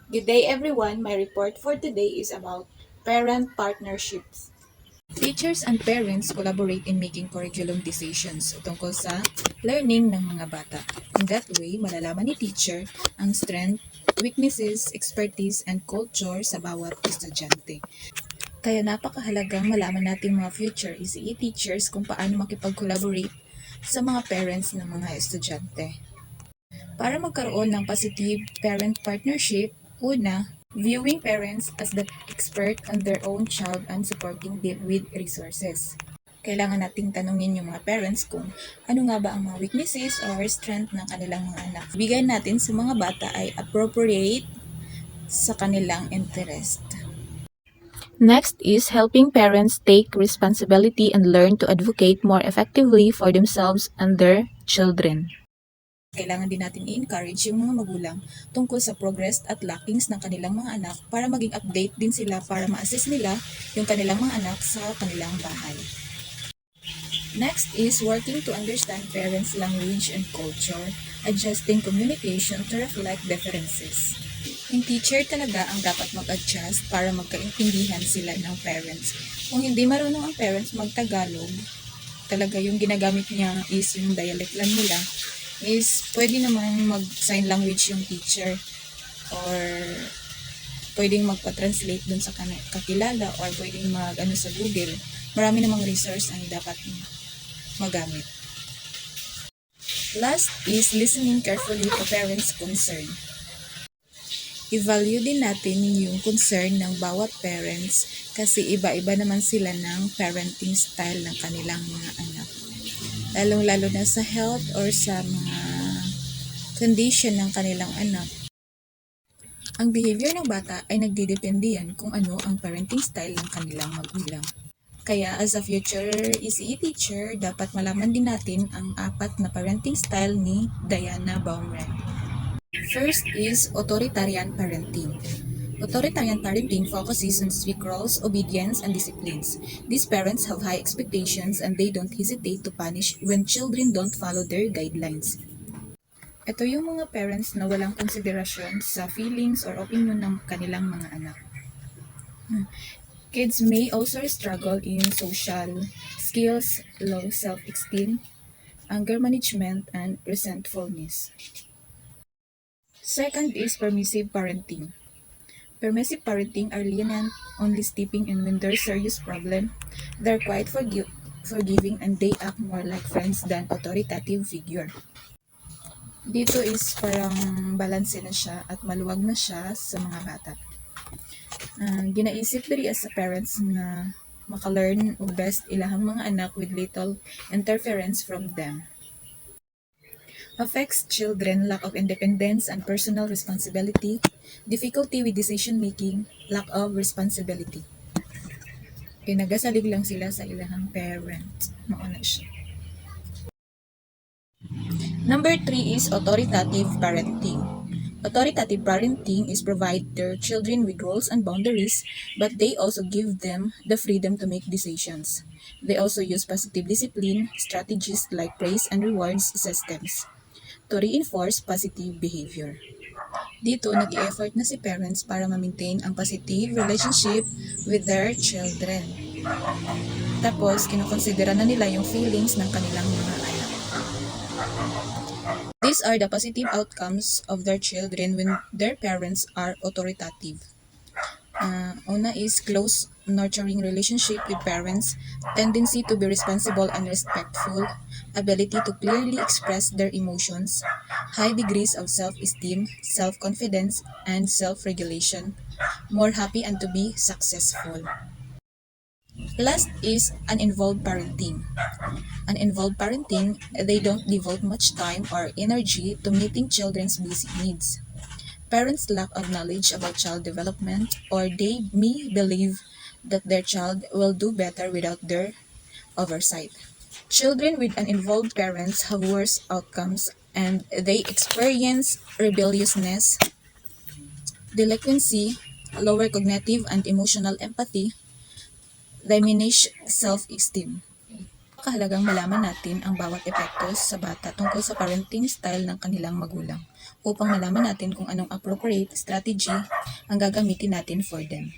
Good day everyone. My report for today is about parent partnerships. Teachers and parents collaborate in making curriculum decisions tungkol sa learning ng mga bata. In that way, malalaman ni teacher ang strength, weaknesses, expertise, and culture sa bawat estudyante. Kaya napakahalagang malaman natin mga future ECE teachers kung paano makipag-collaborate sa mga parents ng mga estudyante. Para magkaroon ng positive parent partnership, una, viewing parents as the expert on their own child and supporting them with resources. Kailangan nating tanungin yung mga parents kung ano nga ba ang mga weaknesses or strength ng kanilang mga anak. Bigay natin sa mga bata ay appropriate sa kanilang interest. Next is helping parents take responsibility and learn to advocate more effectively for themselves and their children. Kailangan din natin i-encourage yung mga magulang tungkol sa progress at lackings ng kanilang mga anak para maging update din sila para ma-assist nila yung kanilang mga anak sa kanilang bahay. Next is working to understand parents' language and culture, adjusting communication to reflect differences. Yung teacher talaga ang dapat mag-adjust para magkaintindihan sila ng parents. Kung hindi marunong ang parents mag-Tagalog, talaga yung ginagamit niya is yung dialect lang nila, is pwede naman mag-sign language yung teacher or pwedeng magpa-translate dun sa kakilala or pwedeng mag-ano sa Google. Marami namang resource ang dapat magamit. Last is listening carefully to parents' concern. I-value din natin yung concern ng bawat parents kasi iba-iba naman sila ng parenting style ng kanilang mga anak. Lalong-lalo na sa health or sa mga condition ng kanilang anak. Ang behavior ng bata ay nagdidepende yan kung ano ang parenting style ng kanilang magulang. Kaya as a future ECE teacher, dapat malaman din natin ang 4 na parenting style ni Diana Baumrind. First is authoritarian parenting. Authoritarian parenting focuses on strict rules, obedience, and disciplines. These parents have high expectations and they don't hesitate to punish when children don't follow their guidelines. Ito yung mga parents na walang konsiderasyon sa feelings or opinion ng kanilang mga anak. Kids may also struggle in social skills, low self-esteem, anger management, and resentfulness. Second is permissive parenting. Permissive parenting are lenient, only stepping in when there's serious problem. They're quite forgiving and they act more like friends than authoritative figure. Dito is parang balanse na siya at maluwag na siya sa mga bata. Ginaisip diri as a parents na maka-learn o best ilahang mga anak with little interference from them. Affects children lack of independence and personal responsibility, difficulty with decision making, lack of responsibility. Kaya nagasalig lang sila sa ilahang parent. Mauna siya. Number 3 is authoritative parenting. Authoritative parenting is provide their children with rules and boundaries, but they also give them the freedom to make decisions. They also use positive discipline, strategies like praise and rewards systems to reinforce positive behavior. Dito, nag-i-effort na si parents para ma-maintain ang positive relationship with their children. Tapos, kinokonsidera na nila yung feelings ng kanilang mga anak. These are the positive outcomes of their children when their parents are authoritative. Una is close, nurturing relationship with parents, tendency to be responsible and respectful, ability to clearly express their emotions, high degrees of self-esteem, self-confidence, and self-regulation, more happy and to be successful. Last is uninvolved parenting. Uninvolved parenting, they don't devote much time or energy to meeting children's basic needs. Parents lack of knowledge about child development, or they may believe that their child will do better without their oversight. Children with uninvolved parents have worse outcomes and they experience rebelliousness, delinquency, lower cognitive and emotional empathy, diminished self-esteem. napakahalagang malaman natin ang bawat epekto sa bata tungkol sa parenting style ng kanilang magulang upang malaman natin kung anong appropriate strategy ang gagamitin natin for them.